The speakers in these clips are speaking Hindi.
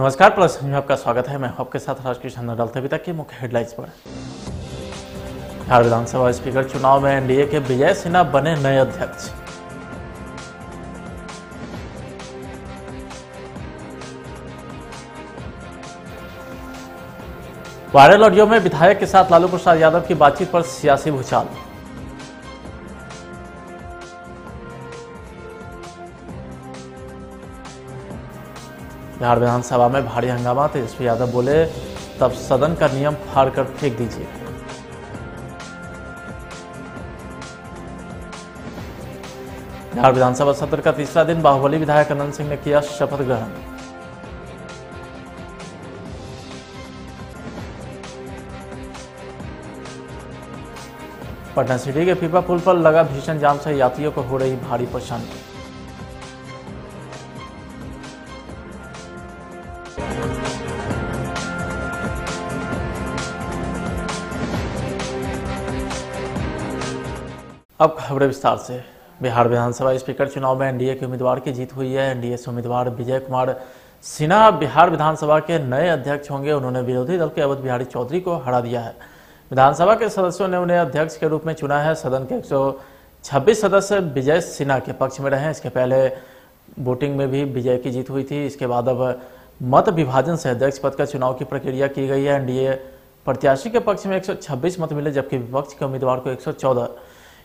नमस्कार, प्लस में आपका स्वागत है। मैं आपके साथ राजकीय डालते अभी तक की मुख्य हेडलाइंस पर। बिहार विधानसभा स्पीकर चुनाव में एनडीए के विजय सिन्हा बने नए अध्यक्ष। वायरल ऑडियो में विधायक के साथ लालू प्रसाद यादव की बातचीत पर सियासी भूचाल। बिहार विधानसभा में भारी हंगामा, तेजस्वी यादव बोले तब सदन का नियम फाड़कर फेंक दीजिए। बिहार विधानसभा सत्र का तीसरा दिन बाहुबली विधायक अनंत सिंह ने किया शपथ ग्रहण। पटना सिटी के पीपा पुल पर लगा भीषण जाम से यात्रियों को हो रही भारी परेशानी। अब खबरें विस्तार से। बिहार विधानसभा स्पीकर चुनाव में एनडीए के उम्मीदवार की जीत हुई है। एनडीए से उम्मीदवार विजय कुमार सिन्हा बिहार विधानसभा के नए अध्यक्ष होंगे। उन्होंने विरोधी दल के अवध बिहारी चौधरी को हरा दिया है। विधानसभा के सदस्यों ने उन्हें अध्यक्ष के रूप में चुना है। सदन के 126 सदस्य विजय सिन्हा के पक्ष में रहे। इसके पहले वोटिंग में भी विजय की जीत हुई थी। इसके बाद अब मत विभाजन से अध्यक्ष पद का चुनाव की प्रक्रिया की गई है। एनडीए प्रत्याशी के पक्ष में 126 मत मिले, जबकि विपक्ष के उम्मीदवार को 114।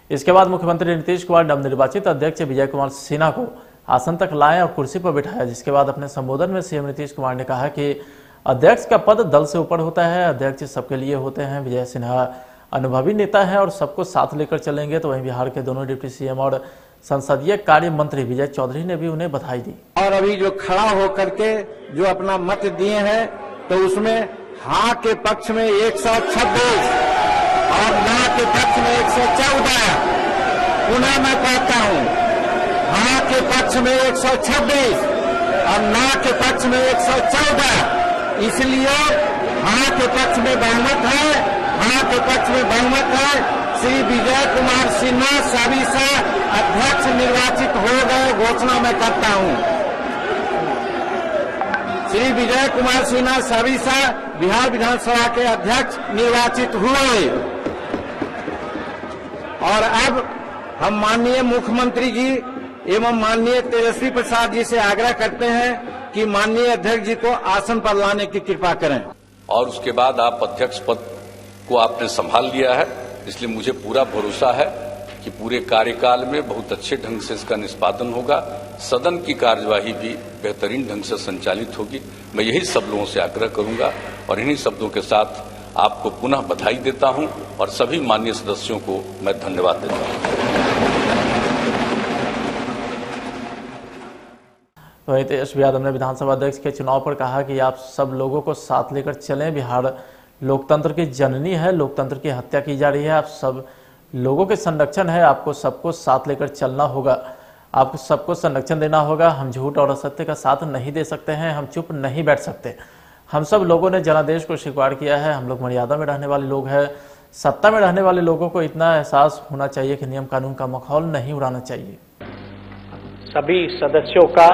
इसके बाद मुख्यमंत्री नीतीश कुमार नवनिर्वाचित अध्यक्ष विजय कुमार सिन्हा को आसन तक लाए और कुर्सी पर बिठाया, जिसके बाद अपने संबोधन में सीएम नीतीश कुमार ने कहा कि अध्यक्ष का पद दल से ऊपर होता है, अध्यक्ष सबके लिए होते हैं। विजय सिन्हा अनुभवी नेता है और सबको साथ लेकर चलेंगे। तो वहीं बिहार के दोनों डिप्टी सीएम और संसदीय कार्य मंत्री विजय चौधरी ने भी उन्हें बधाई दी। और अभी जो खड़ा होकर के जो अपना मत दिए हैं, तो उसमें हाँ के पक्ष में 126 और ना के पक्ष में 114। पुनः मैं कहता हूं, हाँ के पक्ष में 126 और ना के पक्ष में 114। इसलिए हाँ के पक्ष में बहुमत है, हाँ के पक्ष में बहुमत है। श्री विजय कुमार सिन्हा साबिसा अध्यक्ष निर्वाचित हो गए, घोषणा मैं करता हूं। श्री विजय कुमार सिन्हा साबिसा बिहार विधानसभा के अध्यक्ष निर्वाचित हुए। और अब हम माननीय मुख्यमंत्री जी एवं माननीय तेजस्वी प्रसाद जी से आग्रह करते हैं कि माननीय अध्यक्ष जी को आसन पर लाने की कृपा करें। और उसके बाद आप अध्यक्ष पद को आपने संभाल लिया है, इसलिए मुझे पूरा भरोसा है कि पूरे कार्यकाल में बहुत अच्छे ढंग से इसका निष्पादन होगा। सदन की कार्यवाही भी बेहतरीन ढंग से संचालित होगी। मैं यही सब लोगों से आग्रह करूंगा और इन्हीं शब्दों के साथ आपको पुनः बधाई देता हूं और सभी माननीय सदस्यों को मैं धन्यवाद देता हूं। वहीं तेजस्वी यादव ने विधानसभा अध्यक्ष के चुनाव पर कहा कि आप सब लोगों को साथ लेकर चलें। बिहार लोकतंत्र की जननी है, लोकतंत्र की हत्या की जा रही है। आप सब लोगों के संरक्षण है, आपको सबको साथ लेकर चलना होगा, आपको सबको संरक्षण देना होगा। हम झूठ और असत्य का साथ नहीं दे सकते हैं, हम चुप नहीं बैठ सकते। हम सब लोगों ने जनादेश को स्वीकार किया है। हम लोग मर्यादा में रहने वाले लोग हैं। सत्ता में रहने वाले लोगों को इतना एहसास होना चाहिए कि नियम कानून का माहौल नहीं उड़ाना चाहिए। सभी सदस्यों का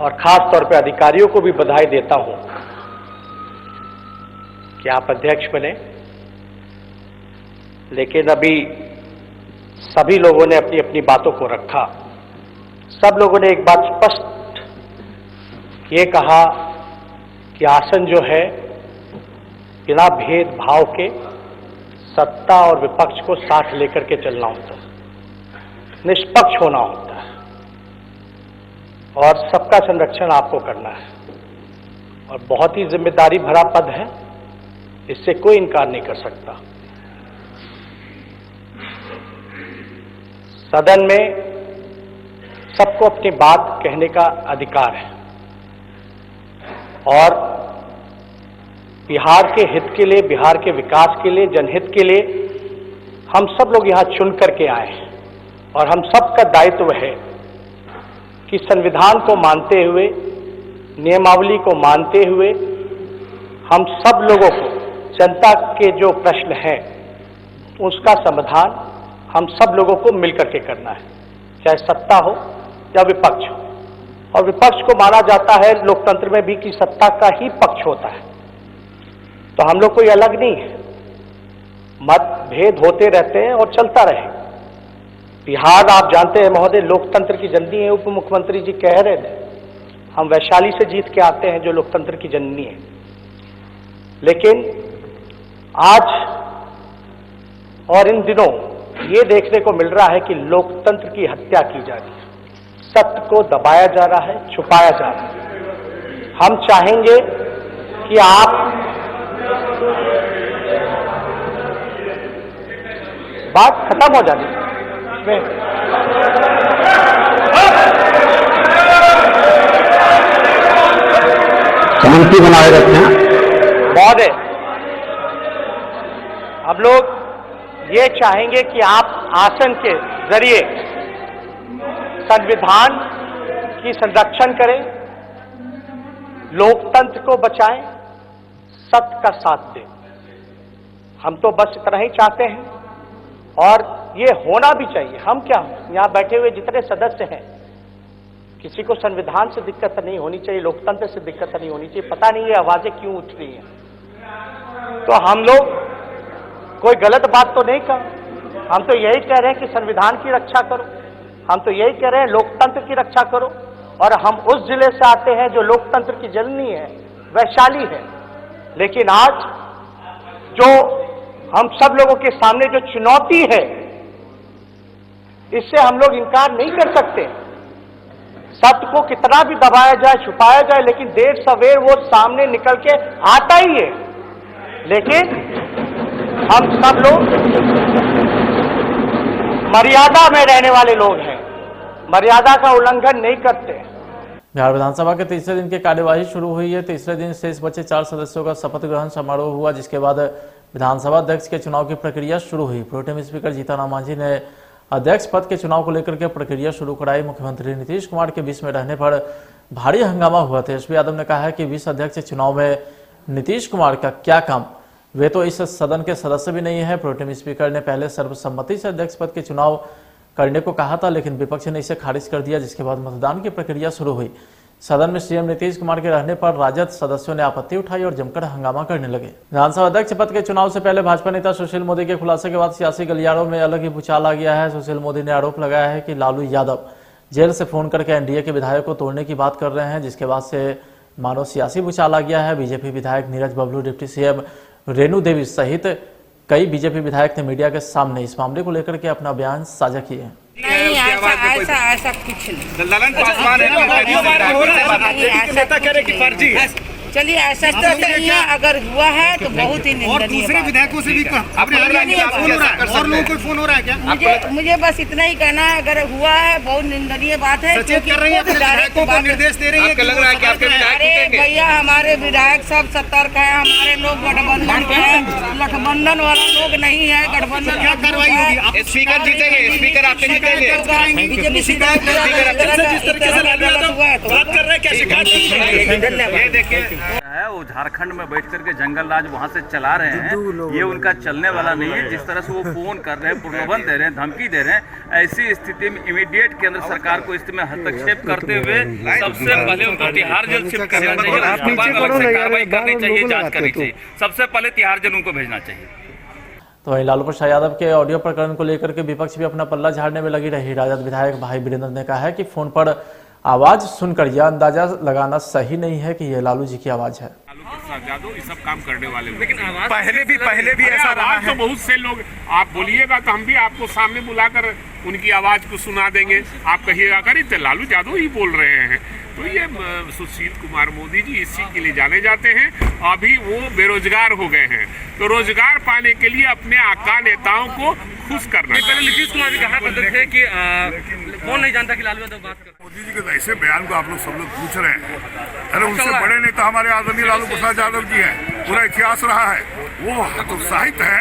और खास तौर पर अधिकारियों को भी बधाई देता हूं कि आप अध्यक्ष बने। लेकिन अभी सभी लोगों ने अपनी अपनी बातों को रखा। सब लोगों ने एक बात स्पष्ट ये कहा कि आसन जो है बिना भेदभाव के सत्ता और विपक्ष को साथ लेकर के चलना होता है, निष्पक्ष होना होता है और सबका संरक्षण आपको करना है। और बहुत ही जिम्मेदारी भरा पद है, इससे कोई इनकार नहीं कर सकता। सदन में सबको अपनी बात कहने का अधिकार है और बिहार के हित के लिए, बिहार के विकास के लिए, जनहित के लिए हम सब लोग यहां चुन करके आए हैं और हम सबका दायित्व है कि संविधान को मानते हुए, नियमावली को मानते हुए हम सब लोगों को जनता के जो प्रश्न हैं उसका समाधान हम सब लोगों को मिलकर के करना है, चाहे सत्ता हो या विपक्ष हो। और विपक्ष को माना जाता है लोकतंत्र में भी कि सत्ता का ही पक्ष होता है। तो हम लोग कोई अलग नहीं है, मतभेद होते रहते हैं और चलता रहे। बिहार आप जानते हैं महोदय लोकतंत्र की जननी है, उप मुख्यमंत्री जी कह रहे थे हम वैशाली से जीत के आते हैं जो लोकतंत्र की जननी है। लेकिन आज और इन दिनों ये देखने को मिल रहा है कि लोकतंत्र की हत्या की जा रही है, सत्य को दबाया जा रहा है, छुपाया जा रहा है। हम चाहेंगे कि आप बात खत्म हो जानी शांति बनाए रखना। महोदय, हम लोग ये चाहेंगे कि आप आसन के जरिए संविधान की संरक्षण करें, लोकतंत्र को बचाएं, सत्य का साथ दें। हम तो बस इतना ही चाहते हैं और ये होना भी चाहिए। हम क्या, यहां बैठे हुए जितने सदस्य हैं, किसी को संविधान से दिक्कत नहीं होनी चाहिए, लोकतंत्र से दिक्कत नहीं होनी चाहिए। पता नहीं ये आवाजें क्यों उठ रही हैं। तो हम लोग कोई गलत बात तो नहीं कर, हम तो यही कह रहे हैं कि संविधान की रक्षा करो, हम तो यही कह रहे हैं लोकतंत्र की रक्षा करो। और हम उस जिले से आते हैं जो लोकतंत्र की जननी है, वैशाली है। लेकिन आज जो हम सब लोगों के सामने जो चुनौती है, इससे हम लोग इनकार नहीं कर सकते। सत्य को कितना भी दबाया जाए, छुपाया जाए, लेकिन देर सवेर वो सामने निकल के आता ही है। लेकिन हम सब लोग मर्यादा में रहने वाले लोग हैं, मर्यादा का उल्लंघन नहीं करते। बिहार विधानसभा के तीसरे दिन की कार्यवाही शुरू हुई है। तीसरे दिन शेष बचे 4 सदस्यों का शपथ ग्रहण समारोह हुआ, जिसके बाद विधानसभा अध्यक्ष के चुनाव की प्रक्रिया शुरू हुई। प्रोटेम स्पीकर जीतन मांझी ने अध्यक्ष पद के चुनाव को लेकर के प्रक्रिया शुरू कराई। मुख्यमंत्री नीतीश कुमार के बीच में रहने पर भारी हंगामा हुआ। तेजस्वी यादव ने कहा है कि विश्व अध्यक्ष चुनाव में नीतीश कुमार का क्या काम, वे तो इस सदन के सदस्य भी नहीं है। प्रोटेम स्पीकर ने पहले सर्वसम्मति से अध्यक्ष पद के चुनाव करने को कहा था, लेकिन विपक्ष ने इसे खारिज कर दिया, जिसके बाद मतदान की प्रक्रिया शुरू हुई। सदन में सीएम नीतीश कुमार के रहने पर राजद सदस्यों ने आपत्ति उठाई और जमकर हंगामा करने लगे। विधानसभा अध्यक्ष पद के चुनाव से पहले भाजपा नेता सुशील मोदी के खुलासे के बाद सियासी गलियारों में अलग ही भूचाल आ गया है। सुशील मोदी ने आरोप लगाया है कि लालू यादव जेल से फोन करके एनडीए के विधायक को तोड़ने की बात कर रहे हैं, जिसके बाद से मानो सियासी भूचाल आ गया है। बीजेपी विधायक नीरज बबलू, डिप्टी सीएम रेणु देवी सहित कई बीजेपी विधायक ने मीडिया के सामने इस मामले को लेकर के अपना बयान साझा किए हैं। नहीं, ऐसा कुछ नहीं। ललन पासवान नेता कह रहे कि फर्जी है। चलिए ऐसा तो नहीं है, अगर हुआ है तो बहुत ही निंदनीय। और दूसरे विधायकों से भी आपने और लोगों को फोन हो रहा है क्या? मुझे बस इतना ही कहना है, अगर हुआ है बहुत निंदनीय बात है। सचेत कर रही है, अपने विधायकों को निर्देश दे रही है। लग रहा है कि आपके अरे भैया, हमारे विधायक सब सतर्क है, हमारे लोग गठबंधन के हैं, गठबंधन वाला लोग नहीं है। गठबंधन क्या कार्रवाई होगी? स्पीकर जीतेंगे, स्पीकर आपके जीतेंगे। बीजेपी ये देखिए है वो झारखंड में बैठ करके जंगल राज वहाँ से चला रहे हैं, ये उनका चलने वाला नहीं है। जिस तरह से वो फोन कर रहे हैं, प्रलोभन दे रहे हैं, धमकी दे रहे हैं, ऐसी स्थिति में इमीडिएट केंद्र सरकार को इसमें हस्तक्षेप करते हुए सबसे पहले उनको तिहाड़ जेल शिफ्ट करना चाहिए, उसके बाद अलग से कार्रवाई करनी चाहिए, जांच करनी चाहिए। सबसे पहले तिहाड़ जेल उनको भेजना चाहिए। तो वहीं लालू प्रसाद यादव के ऑडियो प्रकरण को लेकर के विपक्ष भी अपना पल्ला झाड़ने में लगी रही। राजद विधायक भाई वीरेंद्र ने कहा है कि फोन पर आवाज सुनकर यह अंदाजा लगाना सही नहीं है कि यह लालू जी की आवाज है। लालू प्रसाद यादव ये सब काम करने वाले लोग, लेकिन पहले भी ऐसा रहा है। तो बहुत से लोग, आप बोलिएगा तो हम भी आपको सामने बुलाकर उनकी आवाज को सुना देंगे। आप कहिएगा करिए लालू यादव ही बोल रहे हैं। तो ये सुशील कुमार मोदी जी इसी के लिए जाने जाते हैं। अभी वो बेरोजगार हो गए हैं, तो रोजगार पाने के लिए अपने आका नेताओं को खुश करना। पहले नीतीश कुमार भी कहा करते थे कि कौन नहीं जानता कि लालू यादव बात कर। मोदी जी के ऐसे बयान को आप लोग सब लोग पूछ रहे हैं। अरे उनसे बड़े नेता हमारे आदरणीय लालू प्रसाद यादव जी हैं, पूरा इतिहास रहा है। वो हतोत्साहित है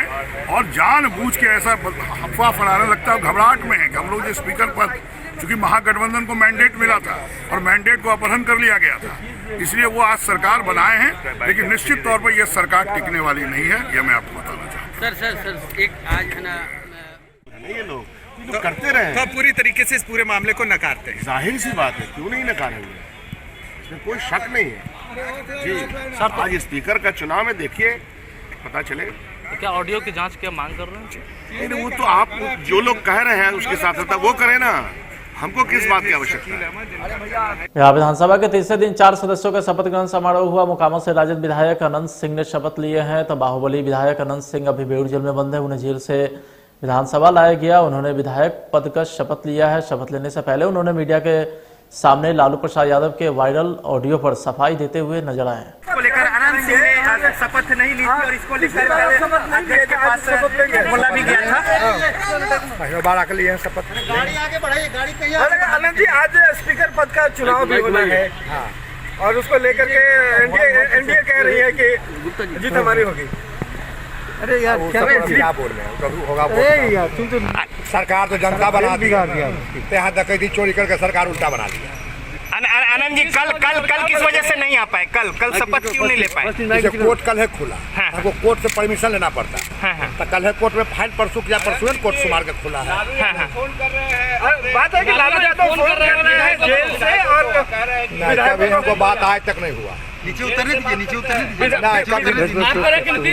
और जानबूझ के ऐसा अफवाह फैलाने लगता है, घबराहट में है कि हम लोग जो स्पीकर पद, चूंकि महागठबंधन को मैंडेट मिला था और मैंडेट को अपहरण कर लिया गया था, इसलिए वो आज सरकार बनाए हैं। लेकिन निश्चित तौर पर यह सरकार टिकने वाली नहीं है, यह मैं आपको बताना चाहता हूँ। सर एक आज है ना ये लोग तो करते रहे। तो पूरी तरीके से इस पूरे मामले को नकारते हैं। जाहिर सी बात है, क्यों नहीं नकारेंगे, इसमें कोई शक नहीं है जी। सर आज स्पीकर का चुनाव में देखिए पता चलेगा। तो क्या ऑडियो की जांच की मांग कर रहे हैं? नहीं, वो तो आप जो लोग कह रहे हैं उसके साथ साथ वो करें ना, हमको किस बात की आवश्यकता है। बिहार विधानसभा के तीसरे दिन 4 सदस्यों का शपथ ग्रहण समारोह हुआ। मोकामा से राजद विधायक अनंत सिंह ने शपथ लिए हैं, तो बाहुबली विधायक अनंत सिंह अभी बेउर जेल में बंद है, उन्हें जेल से विधानसभा लाया गया। उन्होंने विधायक पद का शपथ लिया है। शपथ लेने से पहले उन्होंने मीडिया के सामने लालू प्रसाद यादव के वायरल ऑडियो पर सफाई देते हुए नजर आए। इसको लेकर अनंत सिंह ने शपथ नहीं ली थी और इसको लेकर अध्यक्ष के पास बोला भी गया था। पहली बार आकर लिए शपथ। गाड़ी आगे बढ़ाइए, गाड़ी कहीं अनंत जी आज स्पीकर पद का चुनाव भी होना है और उसको लेकर के एनडीए कह रही है कि जीत हमारी होगी। अरे यार क्या बोल रहे हैं, होगा यार तुम तो सरकार तो जनता बना दी, यहाँ डकैती चोरी करके सरकार उल्टा बना दिया। आनंद जी कल किस वजह से नहीं आ पाए? कल शपथ क्यों नहीं ले पाए? कोर्ट कल है खुला, हमको कोर्ट से परमिशन लेना पड़ता है, तो कल है कोर्ट में फाइल परसों किया, परसों कोर्ट सुमार के खुला है। फोन कर रहे हैं, बात है कि लालू यादव फोन कर रहे हैं जेल से और कभी हमको बात आज तक नहीं हुआ। नीचे उतरने दीजिए।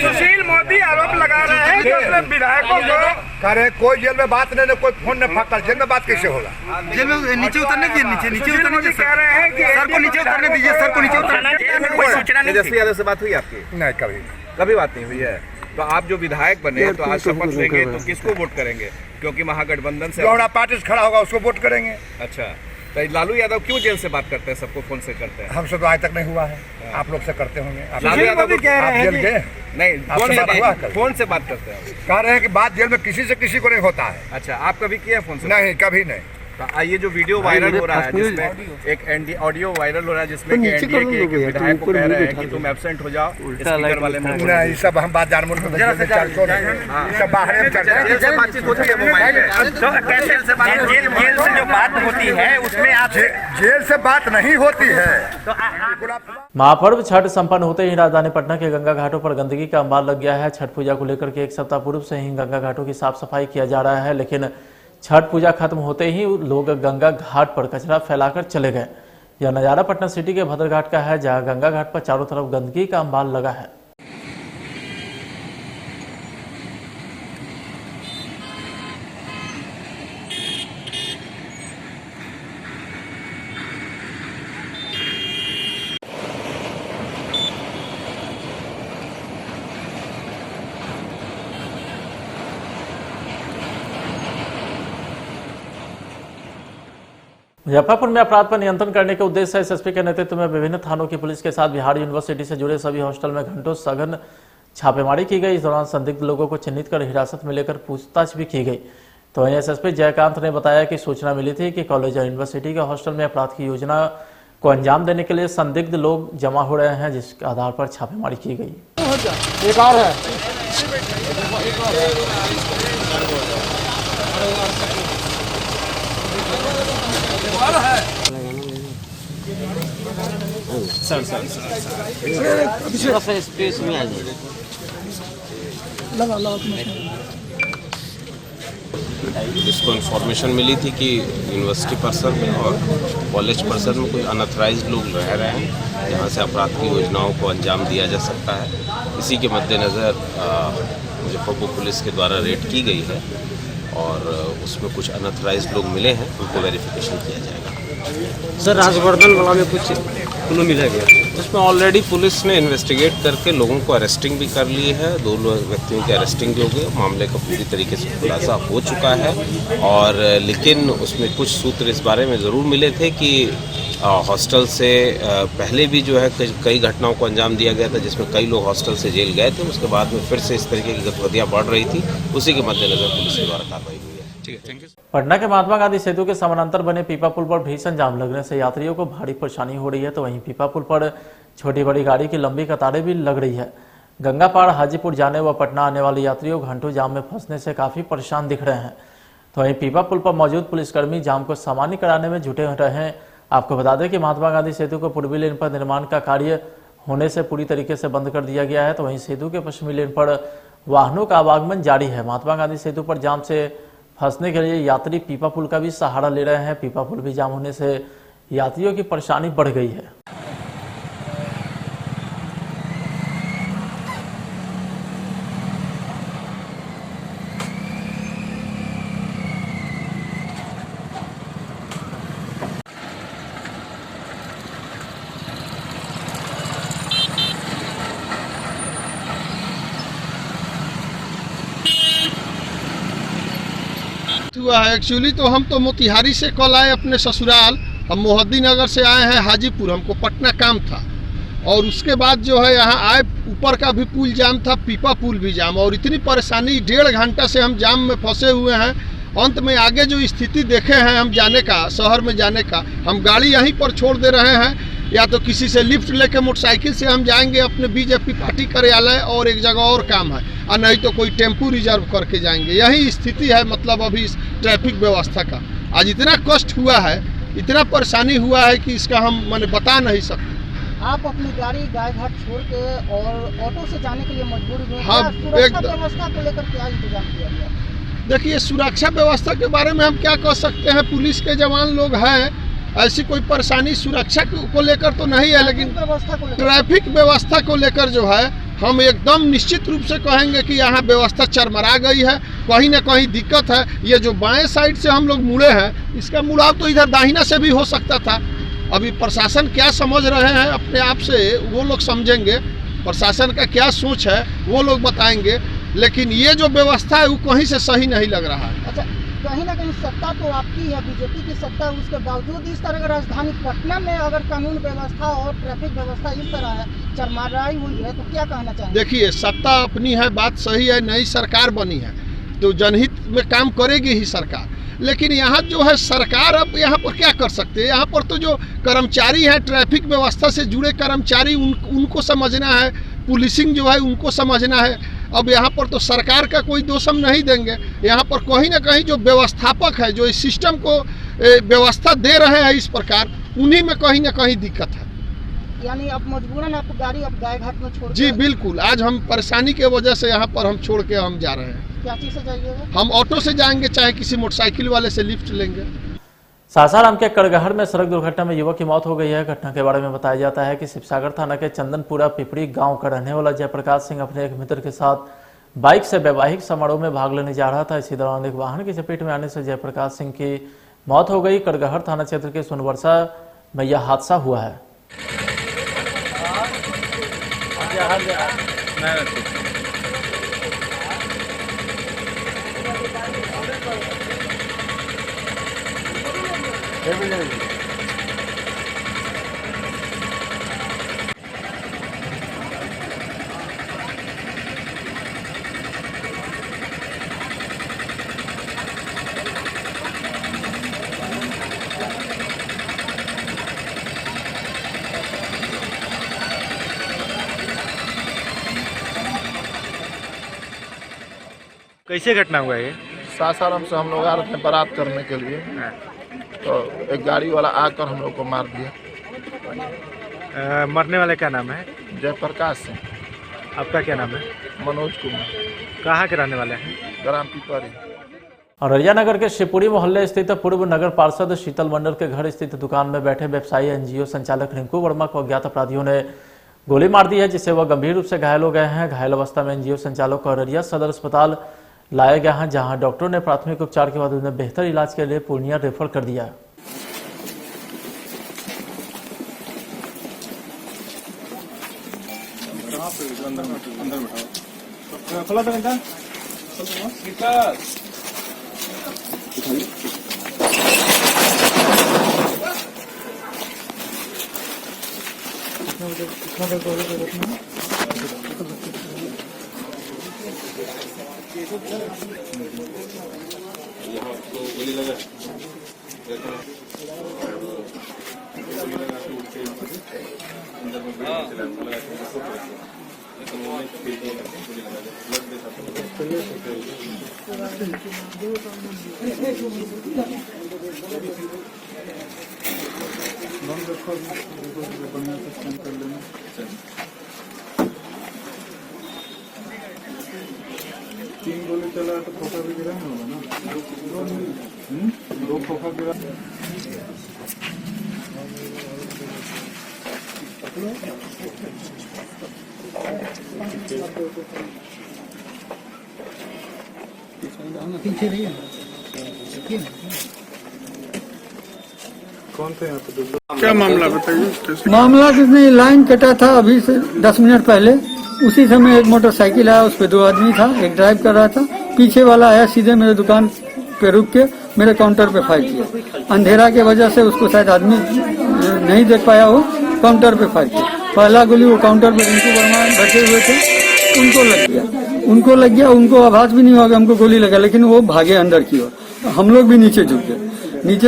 सुशील मोदी आरोप लगा रहे हैं कि अपने विधायकों को करे कोई जेल में बात नहीं, कोई फोन नहीं फाका, जेल में बात कैसे होगा? जेल में नीचे उतरने दीजिए, नीचे उतरने दीजिए। कह रहे हैं कि सर को नीचे उतरने दीजिए, सर को नीचे उतरने। कोई सूचना नहीं? तेजस्वी यादव से बात हुई आपकी? नहीं, कभी बात नहीं हुई है। तो आप जो विधायक बने तो आज शपथ लेंगे तो किसको वोट करेंगे? क्योंकि महागठबंधन से गौड़ा पार्टी से खड़ा होगा उसको वोट करेंगे। अच्छा, तो लालू यादव क्यों जेल से बात करते हैं, सबको फोन से करते हैं? हमसे तो आज तक नहीं हुआ है, आप लोग से करते होंगे। लालू यादव कह रहे हैं कि नहीं, फोन से बात करते हैं, कह रहे हैं कि बात जेल में किसी से किसी को नहीं होता है। अच्छा, आप कभी किया फोन से? नहीं, कभी नहीं। तो ये जो वीडियो वायरल हो रहा है जिसमें एक ऑडियो वायरल हो रहा है जिसमें कि एनडीए के एक विधायक को कह रहे हैं कि तुम एब्सेंट हो जाओ, स्पीकर वाले में नहीं, सब हम बात जानबूझ कर सब बाहर में जेल से बातचीत होती है मोबाइल पे। तो कैसे जेल से जो बात होती है उसमें आप जेल से बात नहीं होती है। महापर्व छठ संपन्न होते ही राजधानी पटना के गंगा घाटों पर गंदगी का अंबार लग गया है। छठ पूजा को लेकर के एक सप्ताह पूर्व से ही गंगा घाटों की साफ सफाई किया जा रहा है, लेकिन छठ पूजा खत्म होते ही लोग गंगा घाट पर कचरा फैलाकर चले गए। यह नज़ारा पटना सिटी के भद्रघाट का है, जहां गंगा घाट पर चारों तरफ गंदगी का अंबार लगा है। मुजफ्फरपुर में अपराध पर नियंत्रण करने के उद्देश्य से एसएसपी के नेतृत्व में विभिन्न थानों की पुलिस के साथ बिहार यूनिवर्सिटी से जुड़े सभी हॉस्टल में घंटों सघन छापेमारी की गई। इस दौरान संदिग्ध लोगों को चिन्हित कर हिरासत में लेकर पूछताछ भी की गई। तो वहीं एसएसपी जयकांत ने बताया कि सूचना मिली थी कि कॉलेज और यूनिवर्सिटी के हॉस्टल में अपराध की योजना को अंजाम देने के लिए संदिग्ध लोग जमा हो रहे हैं, जिसके आधार पर छापेमारी की गई। एक और है सर स्पेस में आ जाइए। इसको इन्फॉर्मेशन मिली थी कि यूनिवर्सिटी परिसर में और कॉलेज परिसर में कुछ अनऑथराइज्ड लोग रह रहे हैं, जहां से अपराध की योजनाओं को अंजाम दिया जा सकता है। इसी के मद्देनज़र मुजफ्फरपुर पुलिस के द्वारा रेड की गई है और उसमें कुछ अनऑथराइज्ड लोग मिले हैं, उनको वेरिफिकेशन किया जाएगा। सर राजवर्धन वाला में कुछ क्लू मिला गया? उसमें ऑलरेडी पुलिस ने इन्वेस्टिगेट करके लोगों को अरेस्टिंग भी कर ली है, 2 व्यक्तियों की अरेस्टिंग भी हो गई, मामले का पूरी तरीके से खुलासा हो चुका है। और लेकिन उसमें कुछ सूत्र इस बारे में ज़रूर मिले थे कि हॉस्टल से पहले भी जो है कई घटनाओं को अंजाम दिया गया था, जिसमें कई लोग हॉस्टल से जेल गए थे, उसके बाद में फिर से इस तरीके की गतिविधियाँ बढ़ रही थी। उसी के मद्देनजर पुलिस के द्वारा कार्रवाई हुई है। पटना के महात्मा गांधी सेतु के समानांतर बने पीपा पुल पर भीषण जाम लगने से यात्रियों को भारी परेशानी हो रही है। तो वहीं पीपा पुल पर छोटी बड़ी गाड़ी की लंबी कतारें भी लग रही है। गंगा पार हाजीपुर जाने व पटना आने वाले यात्रियों घंटों जाम में फंसने से काफी परेशान दिख रहे हैं। तो वहीं पीपा पुल पर मौजूद पुलिसकर्मी जाम को सामान्य कराने में जुटे रहे हैं। आपको बता दें कि महात्मा गांधी सेतु को पूर्वी लेन पर निर्माण का कार्य होने से पूरी तरीके से बंद कर दिया गया है। तो वहीं सेतु के पश्चिमी लेन पर वाहनों का आवागमन जारी है। महात्मा गांधी सेतु पर जाम से फंसने के लिए यात्री पीपा पुल का भी सहारा ले रहे हैं। पीपा पुल भी जाम होने से यात्रियों की परेशानी बढ़ गई है। हुआ है एक्चुअली तो हम तो मोतिहारी से कल आए अपने ससुराल, हम मोहद्दी नगर से आए हैं हाजीपुर, हमको पटना काम था और उसके बाद जो है यहाँ आए, ऊपर का भी पुल जाम था, पीपा पुल भी जाम और इतनी परेशानी 1.5 घंटा से हम जाम में फंसे हुए हैं। अंत में आगे जो स्थिति देखे हैं हम जाने का, शहर में जाने का, हम गाड़ी यहीं पर छोड़ दे रहे हैं या तो किसी से लिफ्ट लेके मोटरसाइकिल से हम जाएंगे अपने बीजेपी पार्टी कार्यालय और एक जगह और काम है, और नहीं तो कोई टेम्पू रिजर्व करके जाएंगे। यही स्थिति है मतलब अभी इस ट्रैफिक व्यवस्था का। आज इतना कष्ट हुआ है, इतना परेशानी हुआ है कि इसका हम मैंने बता नहीं सकते। आप अपनी गाड़ी गायघाट छोड़ के और ऑटो से जाने के लिए मजबूर हुए। हाँ, सुरक्षा व्यवस्था को लेकर क्या इंतजाम किया गया? देखिए, सुरक्षा व्यवस्था के बारे में हम क्या कह सकते हैं, पुलिस के जवान लोग हैं, ऐसी कोई परेशानी सुरक्षा को लेकर तो नहीं है, लेकिन ट्रैफिक व्यवस्था को लेकर जो है हम एकदम निश्चित रूप से कहेंगे कि यहाँ व्यवस्था चरमरा गई है, कहीं ना कहीं दिक्कत है। ये जो बाएं साइड से हम लोग मुड़े हैं, इसका मुड़ाव तो इधर दाहिना से भी हो सकता था। अभी प्रशासन क्या समझ रहे हैं अपने आप से वो लोग समझेंगे, प्रशासन का क्या सोच है वो लोग बताएंगे, लेकिन ये जो व्यवस्था है वो कहीं से सही नहीं लग रहा है। अच्छा, कहीं ना कहीं सत्ता तो आपकी है, बीजेपी की सत्ता है, उसके बावजूद इस तरह की राजधानी पटना में अगर कानून व्यवस्था और ट्रैफिक व्यवस्था इस तरह है, चरमराई हुई है, तो क्या कहना चाहेंगे? देखिए, सत्ता अपनी है, बात सही है, नई सरकार बनी है तो जनहित में काम करेगी ही सरकार, लेकिन यहाँ जो है सरकार अब यहाँ पर क्या कर सकते हैं? यहाँ पर तो जो कर्मचारी हैं, ट्रैफिक व्यवस्था से जुड़े कर्मचारी, उनको समझना है, पुलिसिंग जो है उनको समझना है। अब यहाँ पर तो सरकार का कोई दोष हम नहीं देंगे, यहाँ पर कहीं ना कहीं जो व्यवस्थापक है, जो इस सिस्टम को व्यवस्था दे रहे हैं इस प्रकार, उन्हीं में कहीं ना कहीं दिक्कत है। यानी अब मजबूरन आप गाड़ी अब गायघाट में छोड़? जी बिल्कुल, आज हम परेशानी के वजह से यहाँ पर हम छोड़ के हम जा रहे हैं। क्या चीज़ से जाइएगा? हम ऑटो से जाएंगे, चाहे किसी मोटरसाइकिल वाले से लिफ्ट लेंगे। सासाराम के कड़गहर में सड़क दुर्घटना में युवक की मौत हो गई है। घटना के बारे में बताया जाता है कि शिवसागर थाना के चंदनपुरा पिपड़ी गांव का रहने वाला जयप्रकाश सिंह अपने एक मित्र के साथ बाइक से वैवाहिक समारोह में भाग लेने जा रहा था। इसी दौरान एक वाहन की चपेट में आने से जयप्रकाश सिंह की मौत हो गई। कड़गहर थाना क्षेत्र के सोनवर्षा में यह हादसा हुआ है। कैसे घटना हुआ ये? सासाराम से हम लोग आ रहे थे बारात करने के लिए, तो एक गाड़ी वाला आकर हम लोग को मार दिया। मरने वाले का नाम है? जयप्रकाश सिंह। आपका क्या नाम है? मनोज कुमार। कहाँ के रहने वाले हैं? ग्राम पिपरी। औरैया नगर के शिवपुरी मोहल्ले स्थित पूर्व नगर पार्षद शीतल मंडल के घर स्थित दुकान में बैठे व्यवसायी एनजीओ संचालक रिंकू वर्मा को अज्ञात अपराधियों ने गोली मार दी है, जिससे वह गंभीर रूप से घायल हो गए हैं। घायल अवस्था में एनजीओ संचालक को औरैया सदर अस्पताल लाया गया है, जहां डॉक्टरों ने प्राथमिक उपचार के बाद उन्हें बेहतर इलाज के लिए पूर्णिया रेफर कर दिया। 3 गोली चला तो खोखा भी गिरा होगा ना, 2 खोखा गिरा। कौन थे यहाँ पे? क्या मामला बताइए। मामला किसने लाइन कटा था अभी से 10 मिनट पहले, उसी समय एक मोटरसाइकिल आया, उस पे 2 आदमी था, एक ड्राइव कर रहा था, पीछे वाला आया सीधे मेरे दुकान पे रुक के मेरे काउंटर पे फायर किया। अंधेरा के वजह से उसको शायद आदमी नहीं देख पाया, वो काउंटर पे फायर किया। पहला गोली वो काउंटर पे रिंकू वर्मा बैठे हुए थे, उनको लग गया, उनको आवाज भी नहीं हुआ कि हमको गोली लगा, लेकिन वो भागे अंदर की ओर। हम लोग भी नीचे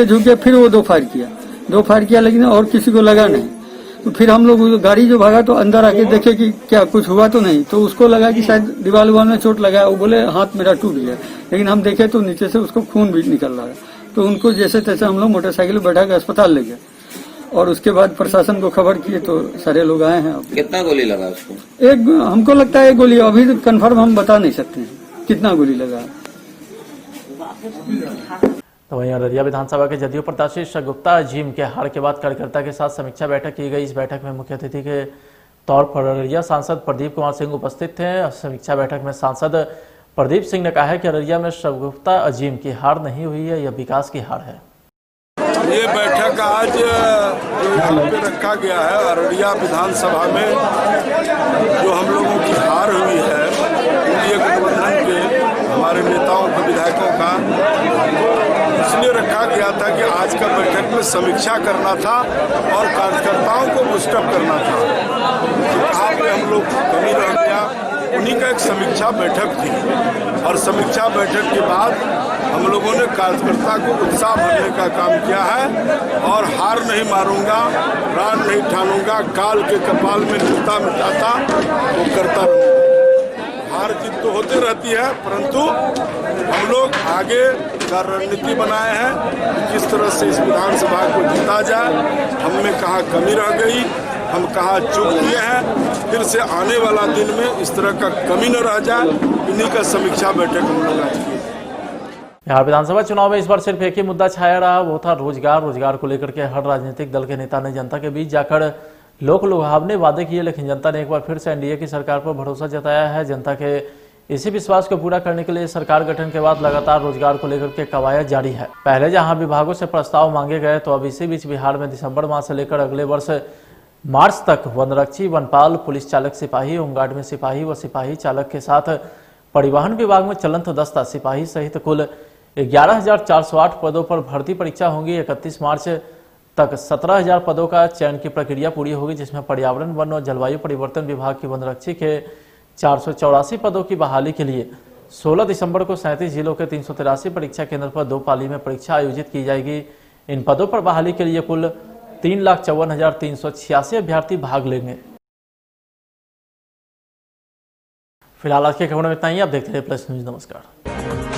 झुके, फिर वो 2 फायर किया, लेकिन और किसी को लगा नहीं। तो फिर हम लोग गाड़ी जो भागा तो अंदर आके देखे कि क्या कुछ हुआ तो नहीं, तो उसको लगा कि शायद दीवार में चोट लगा, वो बोले हाथ मेरा टूट गया, लेकिन हम देखे तो नीचे से उसको खून भी निकल रहा है। तो उनको जैसे तैसे हम लोग मोटरसाइकिल बैठा के अस्पताल ले गए, और उसके बाद प्रशासन को खबर किए तो सारे लोग आए हैं। कितना गोली लगा उसको? एक हमको लगता है 1 गोली, अभी कंफर्म हम बता नहीं सकते हैं कितना गोली लगा। तो वहीं अररिया विधानसभा के जदयू प्रत्याशी शगुफ्ता अजीम के हार के बाद कार्यकर्ता के साथ समीक्षा बैठक की गई। इस बैठक में मुख्य अतिथि के तौर पर अररिया सांसद प्रदीप कुमार सिंह उपस्थित थे। समीक्षा बैठक में सांसद प्रदीप सिंह ने कहा है कि अररिया में शगुफ्ता अजीम की हार नहीं हुई है, यह विकास की हार है। ये बैठक आज यहाँ पे रखा गया है अररिया विधानसभा में, जो हम लोगों की हार हुई है एनडीए गठबंधन के हमारे नेताओं का, विधायकों का, इसलिए रखा गया था कि आज का बैठक में समीक्षा करना था और कार्यकर्ताओं को बूस्टअप करना था। कहाँ पे हम लोग कमी रह गया, उन्हीं का एक समीक्षा बैठक थी, और समीक्षा बैठक के बाद हम लोगों ने कार्यकर्ता को उत्साह भरने का काम किया है। और हार नहीं मारूंगा, प्राण नहीं ठानूंगा, काल के कपाल में नेता मिटाता तो करता रहूंगा। हार जीत तो होती रहती है, परंतु हम लोग आगे का रणनीति बनाए हैं कि किस तरह से इस विधानसभा को जीता जाए। हमने कहा कमी रह गई, हम कहा चूक किए हैं, फिर से आने वाला दिन में इस तरह का कमी न रह जाए, इन्हीं का समीक्षा बैठक हम लोग आज की। बिहार विधानसभा चुनाव में इस बार सिर्फ एक ही मुद्दा छाया रहा, वो था रोजगार को लेकर के हर राजनीतिक दल के नेता ने जनता के बीच जाकर लोक लुभावने वादे किए, लेकिन जनता ने एक बार फिर से एनडीए की सरकार पर भरोसा जताया है। जनता के इसी विश्वास को पूरा करने के लिए सरकार गठन के बाद लगातार रोजगार को लेकर के कवायद जारी है। पहले जहां विभागों से प्रस्ताव मांगे गए, तो अब इसी बीच बिहार में दिसंबर माह से लेकर अगले वर्ष मार्च तक वनरक्षी, वनपाल, पुलिस चालक सिपाही, होमगार्ड में सिपाही व सिपाही चालक के साथ परिवहन विभाग में चलंत दस्ता सिपाही सहित कुल 11,408 पदों पर भर्ती परीक्षा होंगी। 31 मार्च तक 17,000 पदों का चयन की प्रक्रिया पूरी होगी, जिसमें पर्यावरण, वन और जलवायु परिवर्तन विभाग की वनरक्षी के 484 पदों की बहाली के लिए 16 दिसंबर को 37 जिलों के 383 परीक्षा केंद्र पर 2 पाली में परीक्षा आयोजित की जाएगी। इन पदों पर बहाली के लिए कुल 3,54,386 अभ्यर्थी भाग लेंगे। फिलहाल आज के खबरों में इतना ही। आप देखते रहिए प्लस न्यूज। नमस्कार।